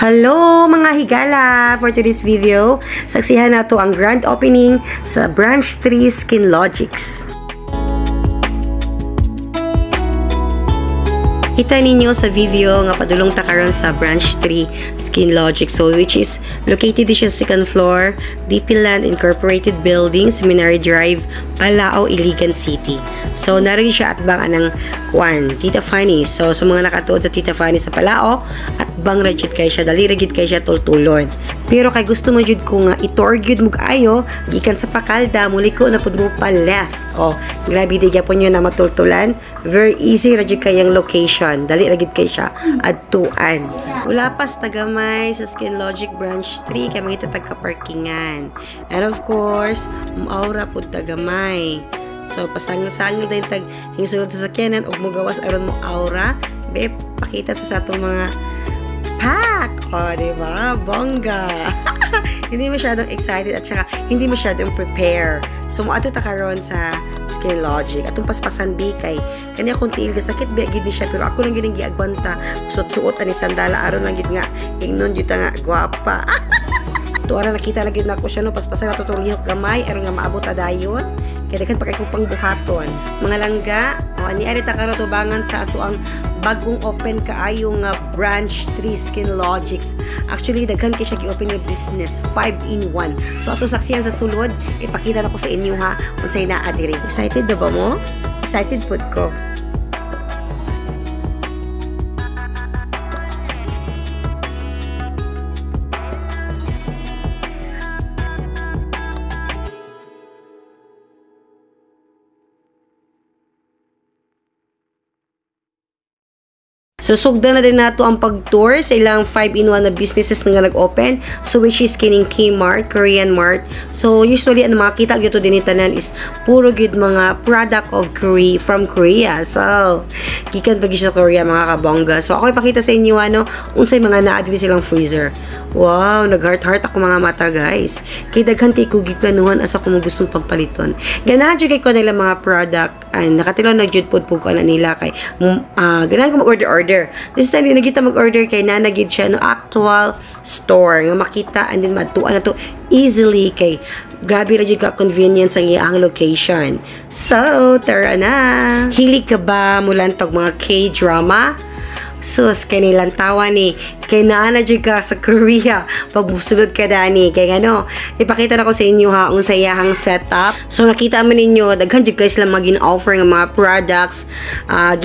Hello mga higala! For today's video, saksihan nato ang grand opening sa Branch 3 SkinLogix. Kita ninyo sa video nga padulong ta karon sa Branch 3 SkinLogix, so which is located siya sa second floor, DP Land Incorporated Building, Seminary Drive, Palao, Iligan City. So narin siya at bang anang kuan, Tita Fanny. So sa mga nakatuod sa Tita Fanny sa Palao, at bang rajud kay siya, dali rajud kay siya tultulon. Pero kay gusto mo jud ko nga itor gyud mo kaayo gikan sa Pakalda, muli ko na pud mo pa left. Oh, grabe di gyapon nyo na matultulan. Very easy rajud kay ang location. Dali rajud kay siya adtuan. Wala pas tagamay sa SkinLogix Branch 3 kay mga tagka-parkingan. And of course, aura pud tagamay. So pasangil-sangil din tag hinsulod sa sakyanan ug mogawas aron mo aura, be pakita sa atong mga pack. O, diba? Bongga. Hindi masyadong excited at saka hindi masyadong prepare. So, ato ta karon sa SkinLogix. Atong paspasan di kay kanya kung tiil ka sakit ba gid ni siya, pero ako lang gyud ang giagwanta. Suot-suot ani sandala aron lang gyud nga ingnon gyud nga gwapa. Tuara nakita lagi na ako siya no paspasan ato tong lihok gamay aron nga maabot adayon. Kaya daghan pa kay ko pang buhaton. Mga langga, ani ari ta karon tubangan sa ato ang bagong open kaayo nga Branch 3 SkinLogix. Actually daghan kay siya gi-open nga business 5-in-1. So ato saksihan sa sulod, ipakita na ko sa inyo ha unsay naa diri. Excited na ba mo? Excited pud ko. So, sugda na din nato ang pag-tour sa ilang 5-in-1 na businesses na nag-open. So, which is kining Kmart, Korean Mart. So, usually, ang makita gyud din tanan is puro gyud mga product of Korea, from Korea. So, gikan pa gyud sa Korea mga kabongga. So, ako ipakita sa inyo ano, unsay mga naa dili silang freezer. Wow, nag-heart-heart ako mga mata, guys. Kay daghan kay ko giplanuhan asa ko mo gustong pagpaliton. Ganahan jud kay ko nila mga product ay nakatilaw na jud pud ko ana nila kay ganahan ko mag-order. This time, yung nagkita mag-order kay nanagid siya no actual store nga makita and then matuan na to easily kay grabe rin ka convenience ang iyang location. So, tara na! Hilig ka ba mulantog mga K-drama? Sus, kanilang tawa ni kay naana dyan ka sa Korea pag musulod ka dani kay ano, ipakita na ko sa inyo ha ang sayahang setup. So nakita mo ninyo daghan dyan guys lang maging offer ng mga products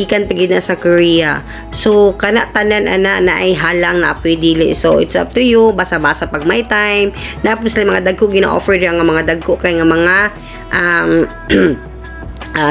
gikan pagid na sa Korea. So kana tanan ana na ay halang na apoy dili, so it's up to you, basa-basa pag may time. Tapos lang mga dagko gina-offer nga mga dagko kay nga mga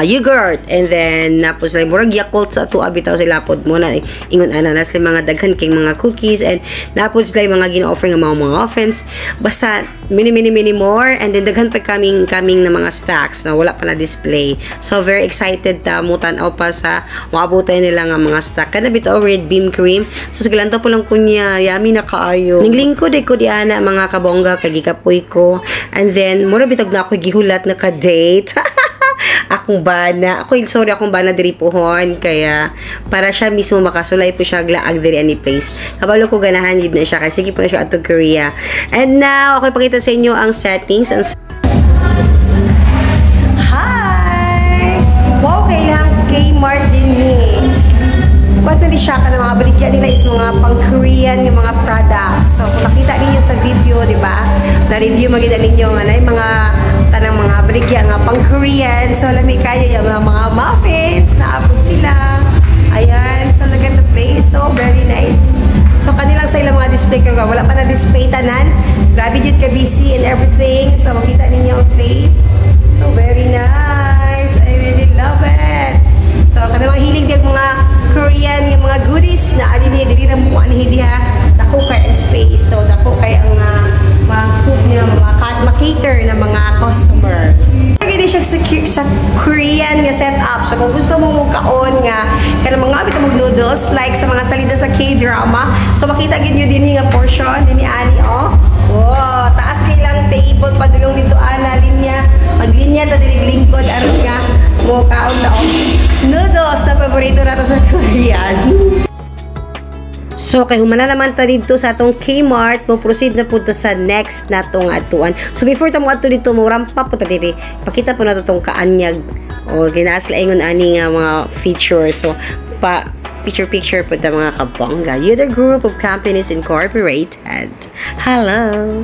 yogurt, and then napos like murag Yakult sa ato bitaw sila pod mo na ingon ana na sila mga daghan kay mga cookies, and napos sila mga gina-offer nga mga muffins, basta mini more, and then daghan pa coming na mga stacks na wala pa na display. So very excited ta mo tan-aw pa sa maabutan nila nga mga stack kana bitaw red beam cream. So sigalanto po lang kunya yummy na kaayo. Ninglingkod ko di ana mga kabongga kay gikapoy ko, and then mura bitog na ako gihulat na ka date. Akong bana diri pohon kaya para siya mismo makasulay po siya glaag diri ani place. Kabalo ko ganahan yun na siya kasi sige po na siya ato Korea. And now ako ipakita sa inyo ang settings. Hi! Wow, kailang Kmart din ni. Kung di siya ka ng mga baligyan nila is mga pang-Korean yung mga products. So kung nakita ninyo sa video, di ba? Na-review maganda ninyo nga na yung mga tanang mga baligyan nga pang-Korean. So lami kayo yung mga muffins na abot sila. Ayan. So look at the place. So very nice. So kanilang sa ilang mga display ko. Wala pa na display tanan. Grabe dyan ka busy and everything. So makita ninyo ang place. So very nice. I really love it. So kanang mga hiling diyag mga Korean yung mga goodies na alin niya dili na mo ani diha dako kay space. So dako kay ang mga scoop niya makater na mga customers. Gini siya sa Korean nga setup. So kung gusto mo kaon nga kanang mga abit mag noodles like sa mga salida sa K-drama, so makita gid niyo dinhi nga portion dinhi ani oh. Wow, taas kay lang table padulong dito ana linya. Maglinya ta diri lingkod aron nga mo kaon daw. Noodles na paborito nato sa Korean. So, kay humana naman ta dito sa atong Kmart, mo proceed na po sa next na tong atuan. So, before ta mo ato dito, mo rampa po ta diri. Pakita po na to tong kaanyag. O, ginasla ingon ani nga mga features. So, picture po ta mga kabongga. You're the group of companies incorporated. Hello!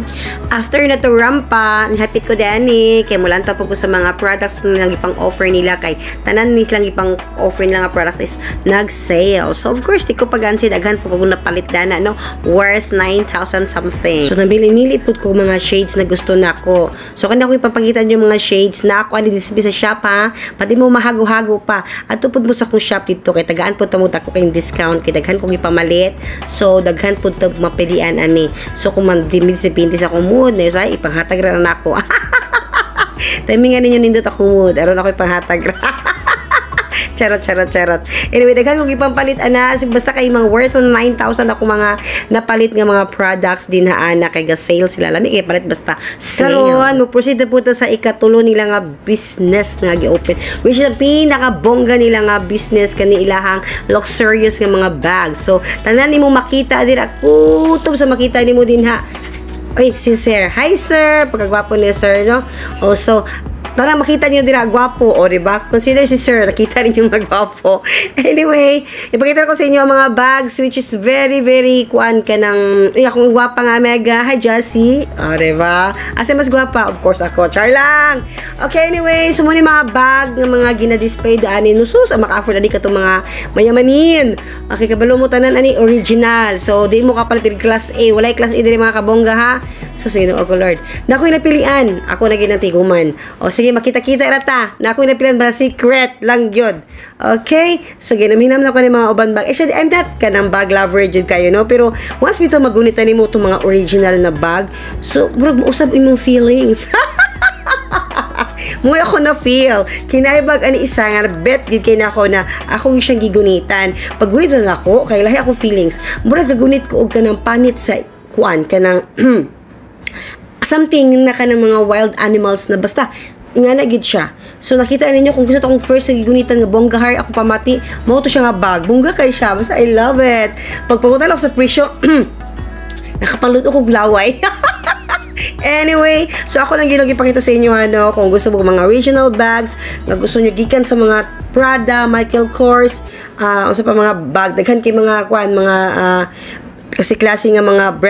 After na to rampa, hapit ko dani, kay mulan ta po ko sa mga products na ipang offer nila, kay tanan nilang ipang offer nila nga products is nag-sale. So, of course, di ko pagansin, aghan po ko napalit dana, no? Worth 9,000 something. So, nabili-mili po ko mga shades na gusto na ko. So, kanya ko ipapagitan yung mga shades na ako ani disipi sa shop, ha? Pati mo mahago-hago pa. At tupod mo sa kong shop dito, kay tagaan po tamo ko kayong discount, kay daghan kong ipamalit. So, daghan po ito mapilian ani. So, kung mandimid si Pinti sa akong mood, na yun, ipanghatag ra na ako. Timingan ninyo nindot akong mood. Aron ako ipanghatag ra. Charot. Anyway, daghan kong ipampalit ana. Basta kay mga worth 9,000 ako mga napalit nga mga products din ha ana, kay ga-sale sila. Lami kay palit basta sale. Karon, mo proceed na po ta sa ikatulo nila nga business nga gi-open. Which is ang pinaka-bongga nila nga business kani ilahang luxurious nga mga bags. So, tanan nimo makita dira, kutob sa makita nimo din ha. Ay, si Sir. Hi, Sir. Pagkagwapo ni Sir, no? Also, tara, makita niyo dira, gwapo, o diba? Consider si Sir, nakita rin yung magwapo. Anyway, ipakita ko sa inyo ang mga bags, which is very, very, kuan ka ng, akong gwapa nga, mega. Hi, Jessie. O, diba? Asa mas gwapa? Of course, ako. Char lang. Okay, anyway, so muna mga bag ng mga gina-display daanin. Nusus, maka-afford na di ka itong mga mayamanin. Okay, kabalo mo tanan, ani, original. So, di mo kapalitin class A. Walay class A din mga kabongga, ha? So, sige, no, oh, Lord. Na ako'y napilian. Ako na ginantiguman. O, sige, makita-kita rata. Na ako'y napilian ba? Secret lang yun. Okay? So, ginamhinam na ko ng mga uban bag. Actually, I'm not ka ng bag lover yun kayo, no? Pero, once bito magunitan mo itong mga original na bag, so, murag mausap imong feelings. Mga ako na feel. Kinaibag ani isa nga, bet gid kay na ako na ako siyang gigunitan. Pag gunit lang ako, kay lahi ako feelings. Murag gagunit ko og kanang panit sa kuan, kanang something na kanang mga wild animals na basta nga na gid siya. So nakita ninyo kung gusto akong first nagigunitan nga bongga har ako pamati, mao to siya nga bag. Bongga kay siya. Basta I love it. Pagpunta ako sa presyo, nakapaluto ko glaway. Anyway, so ako lang ginag ipakita sa inyo ano, kung gusto mo mga original bags, na gusto nyo gikan sa mga Prada, Michael Kors, usa pa mga bag, daghan kay mga kuan, mga kasi klase nga mga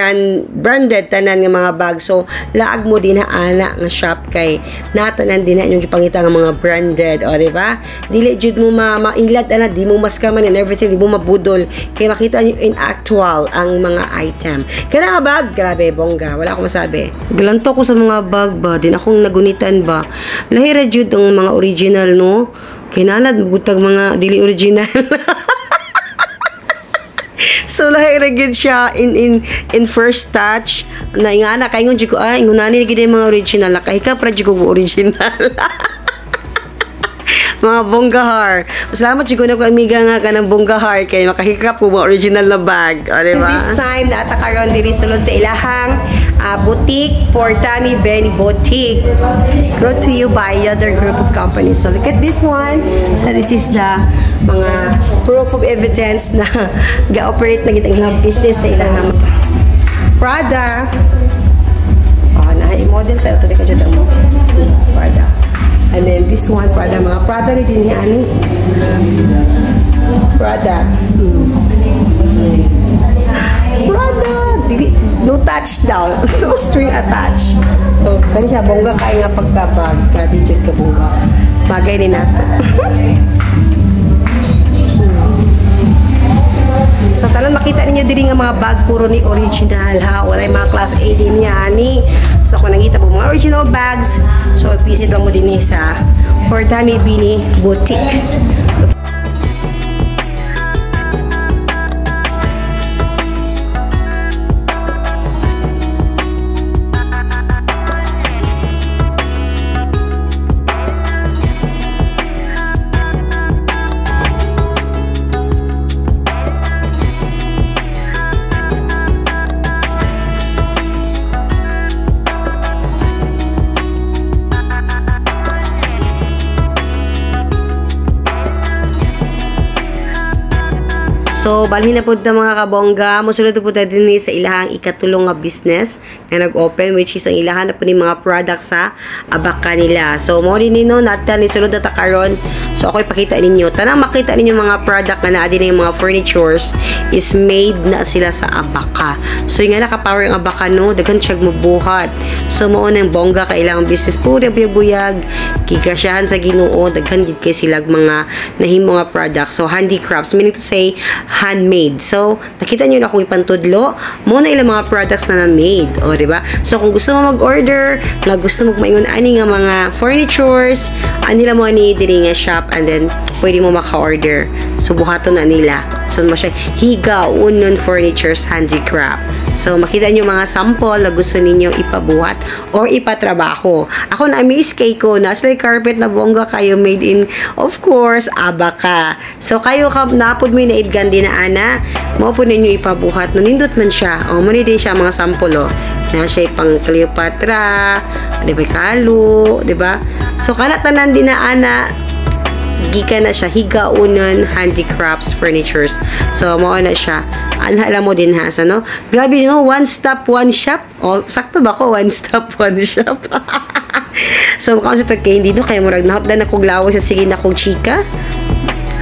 branded tanan nga mga bag. So laag mo din ha ana nga shop kay natanan din na yung gipangita nga mga branded, o di ba? Dili jud mo mainglat ana, di mo maskaman and everything, di mo mabudol kay makita nyo in actual ang mga item. Kana nga bag, grabe bongga, wala akong masabi. Galanto ko sa mga bag ba, din akong nagunitan ba. Lahi ra jud ang mga original, no? Kinalad butag mga dili original. So lahi ra gid siya in first touch na ingana kay ngon ko ay ngunani gid mga original la kay ka pra jud ko original. Mga bonggahar. Salamat jud ko na ko amiga nga kanang bonggahar kay makahikap ko mga original na bag, o diba? This time naata karon diri sulod sa ilahang boutique, Portami Benny Boutique, brought to you by other group of companies. So look at this one. So this is the mga proof of evidence na ga-operate na gitang ilang business sa ilang Prada. Model sa ito, di ka dyan mo. Prada. And then this one, Prada. Mga Prada ni din ani. Prada. Prada. No touch down. No string attached. So, kani siya, bongga kaya nga pagkabag. Grabe dyan ka bongga. Bagay din natin. So, talan makita ninyo diri nga mga bag puro ni original ha. Walay mga class A din ni. So, kung nakita po mga original bags, so visit lang mo din sa Portami Benny Boutique. So, balhin na po ito mga kabongga. Musulod po tayo din sa ilahang ikatulong nga business na nag-open, which is ang ilahan na po ni mga products sa abaka nila. So, mo rin nino natin ni sulod na takaron. So, ako ipakita ninyo. Tanang makita ninyo mga product na naadin na yung mga furnitures is made na sila sa abaka. So, yung nga nakapower ang abaka, no? Daghan siya mabuhat. So, mo ng bongga kailangang business po, buyag, kikasyahan sa Ginoo, daghan gid kay sila mga nahimo nga products. So, handicrafts, meaning to say, handmade. So, nakita nyo na kung ipantudlo, muna ilang mga products na na-made. O, diba? So, kung gusto mo mag-order, na gusto mo maingon ani nga mga furnitures, anila mo ni diri nga shop, and then, pwede mo maka-order. So, buhaton na nila. So, mo siya, Higa Unon Furnitures Handicraft. So, makita nyo mga sample na gusto ninyo ipabuhat or ipatrabaho. Ako na-amaze kay ko, nasa carpet na bongga kayo, made in, of course, abaka. So, kayo napod mo yung naidgan din na ana, mo po ninyo ipabuhat. Nindot man siya. O, muna din siya mga sample, o. Na siya pang Cleopatra, di ba, Kalo, di ba? So, kanatanan din na ana, gika na siya, Higa Unon Handicrafts Furnitures. So, mao na siya. Alam mo din ha, no? Grabe, no? One stop, one shop. O, sakto ba ko? One stop, one shop. So, mukha sa tag-candy, no? Kaya murag nahot na nakuglawa sa sige na kong chika.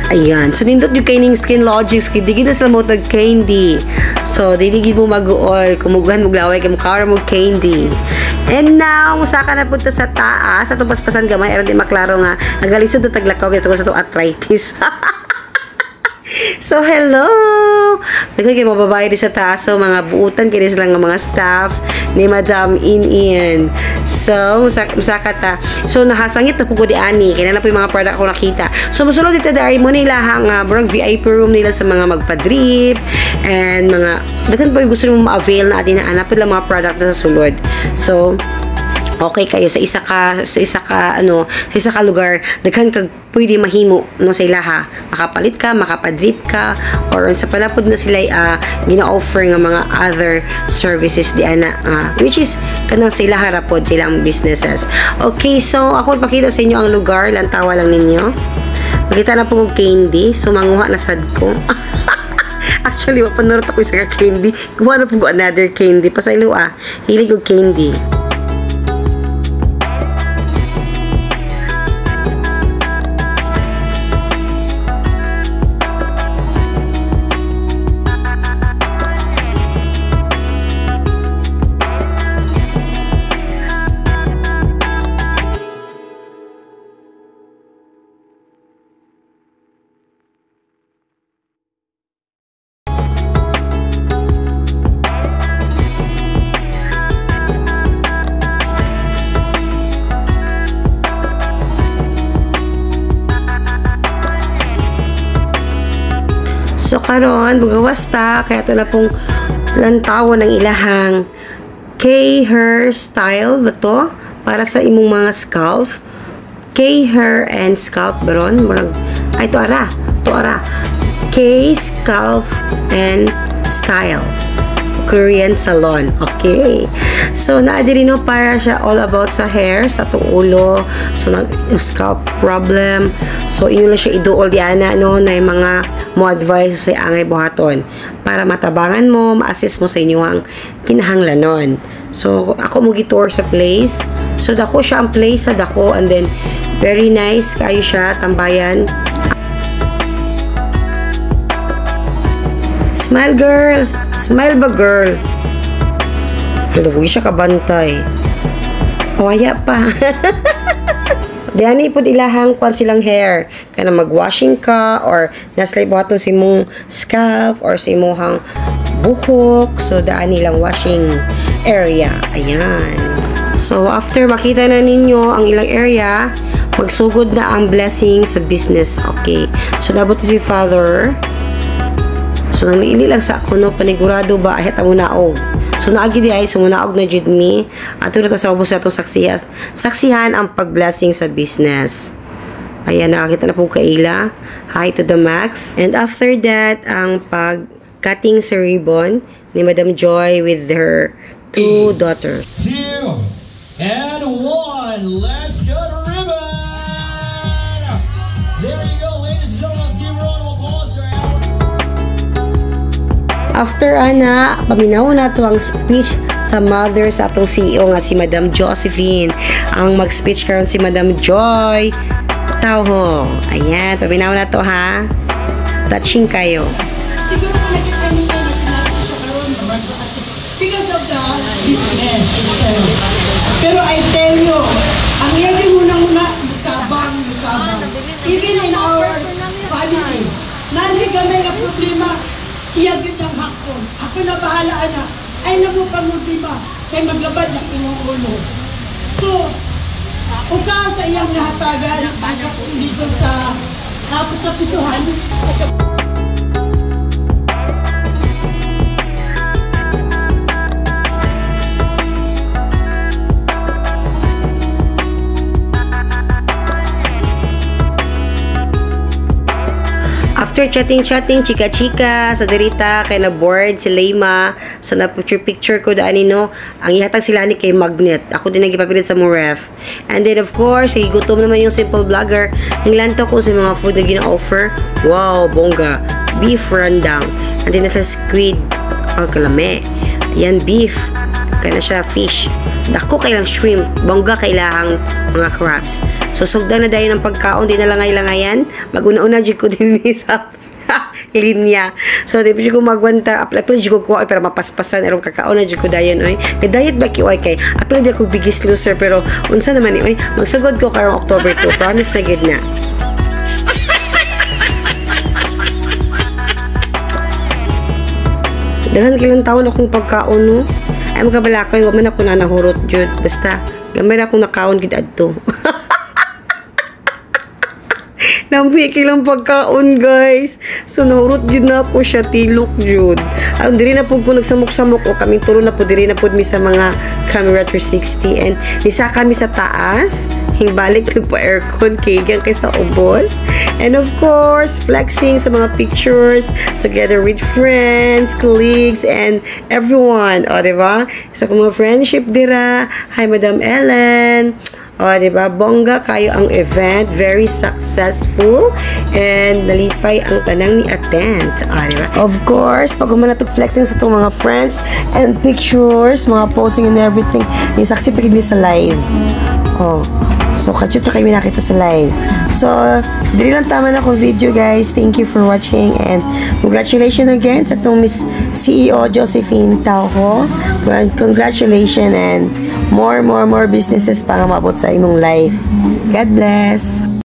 Ayan. So, nindot yung kaining Skin Logics. Digid na sila mo tag-candy. So, didigid mo mag-uol. Kumuguhan mo glaway, kamukawar mo candy. And now, musaka na punta sa taas. Sa itong paspasan gamay, aron di maklaro nga. Ang galisod na taglakaw, ito ko sa itong arthritis. So, hello! Nagkaya kayo mababae rin sa taas. So, mga buutan, kaya sila nga mga staff ni Madam In. So, musaka ta. So, nakasangit na po ko di ani. Kaya na po yung mga product ko nakita. So, musulod dito dari mo nila hang burang VIP room nila sa mga magpa-drip and mga, dagan po yung gusto mo ma-avail na atin na anak po lang mga product na sa sulod. So, okay kayo sa isa ka lugar, daghan kag pwede mahimo no sa ilaha, makapalit ka, makapadrip ka, or sa panapod na sila gina-offer nga mga other services di ana, which is kanang sa ilaha rapod silang businesses. Okay, so ako ipakita sa inyo ang lugar, lantawa lang ninyo. Makita na po kong candy, so manguha na sad ko. Actually, mapanurot ako isa ka candy, kuha na po ko another candy, pasaylo hilig ko candy. So, karon bugawas ta, kaya ito na pong lantawan ng ilahang K-Hair Style ba to? Para sa imong mga scalp. K-Hair and Scalp baron. Ay, ito ara. K-Scalp and Style. Korean Salon. Okay. So, naadiri no, para siya all about sa hair, sa itong ulo. So, scalp problem. So, inyo lang siya iduol diana, no, na yung mga mo advice sa angay buhaton. Para matabangan mo, ma-assist mo sa inyo ang kinahanglanon. So, ako mo gitour sa place. So, dako siya ang place sa dako, and then, very nice kayo siya, tambayan. Smile, girls! Smile ba, girl? Huwag siya kabantay. Waya pa. Diyan ipod ilahang kwan silang hair. Kaya mag-washing ka, or naslay buhaton si mong scalp, or si mong buhok. So, daan nilang washing area. Ayan. So, after makita na ninyo ang ilang area, magsugod na ang blessing sa business. Okay. So, dabot si Father. So, nang liili lang sa ako, no, panigurado ba, ahit ang munaog. So, naagi di ay, sumunaog na jud mi. Ato na ta sa ubos na itong saksihan ang pag-blessing sa business. Ayan, nakakita na po kaila. Hi to the max. And after that, ang pag-cutting sa ribbon ni Madam Joy with her 2 daughters. 2 and 1, let's go to ribbon! There you go, ladies and gentlemen, let's give a round of applause for our After ana, paminaw na to ang speech sa mother sa atong CEO nga si Madam Josephine. Ang mag-speech karon si Madam Joy Tauho. Ayan, paminaw na to ha. Touching kayo. Siguro nakita ninyo na tinapos sa karoon because of the business itself. Pero I tell you, ang yabi muna-muna, mutabang. Even in our family, nali kami na problema, iyagin ng hakon. Ako na bahala na, ay namu pang problema, kay maglabad ng inyong ulo. So, usahan sa iyang nahatagan, dito sa tapos sa pisuhan. After chatting, chika-chika, so dirita, kay na board si Leima, so na picture ko daan no, ang ihatag sila ni kay Magnet. Ako din nagipapilit sa mo ref. And then of course, gutom naman yung simple vlogger. Hinglanto ko sa mga food na gina-offer. Wow, bongga. Beef rendang. And then nasa squid. Oh, kalame. Yan, beef. Kaya na siya fish. Dako kailang shrimp. Bongga kailahang mga crabs. So, sugda na dahil ng pagkaon, di na langay-langayan. Mag-una-una, dyan ko din sa linya. So, di pa dyan ko magwanta. Apil dyan ko kuha, pero mapaspasan. Erong kakaon na dyan ko dayan, oy. Diet ba kiway kay? Apil dyan ko biggest loser, pero unsa naman, oy. Magsugod ko karong October 2. Promise na good na. Dahan kilang taon akong pagkaon, no? Ay, magkabalakay, waman ako na nahurot, Jud. Basta, gamay na akong nakaon gid adto. Nampi kilang pagkaon, guys. So, nahurot yun na ako siya, tilok yun. Diri na po ko nagsamok-samok o kaming tulo na po, diri na po mi sa mga camera 360. And nisa kami sa taas. Hingbalik nagpa-aircon, kigang kay sa ubos. And of course, flexing sa mga pictures together with friends, colleagues, and everyone. O, diba? Sa mga friendship dira. Hi, Madam Ellen. O, diba? Bongga kayo ang event. Very successful. And nalipay ang tanang ni attend. O, diba? Of course, pag umanatog flexing sa itong mga friends and pictures, mga posing and everything, yung saksi pagigli sa live. Oh. So, kachut na kayo nakita sa live. So, dili lang tama na akong video, guys. Thank you for watching and congratulations again sa itong Miss CEO Josephine Tauho. Congratulations and more businesses para maabot sa imong life. God bless!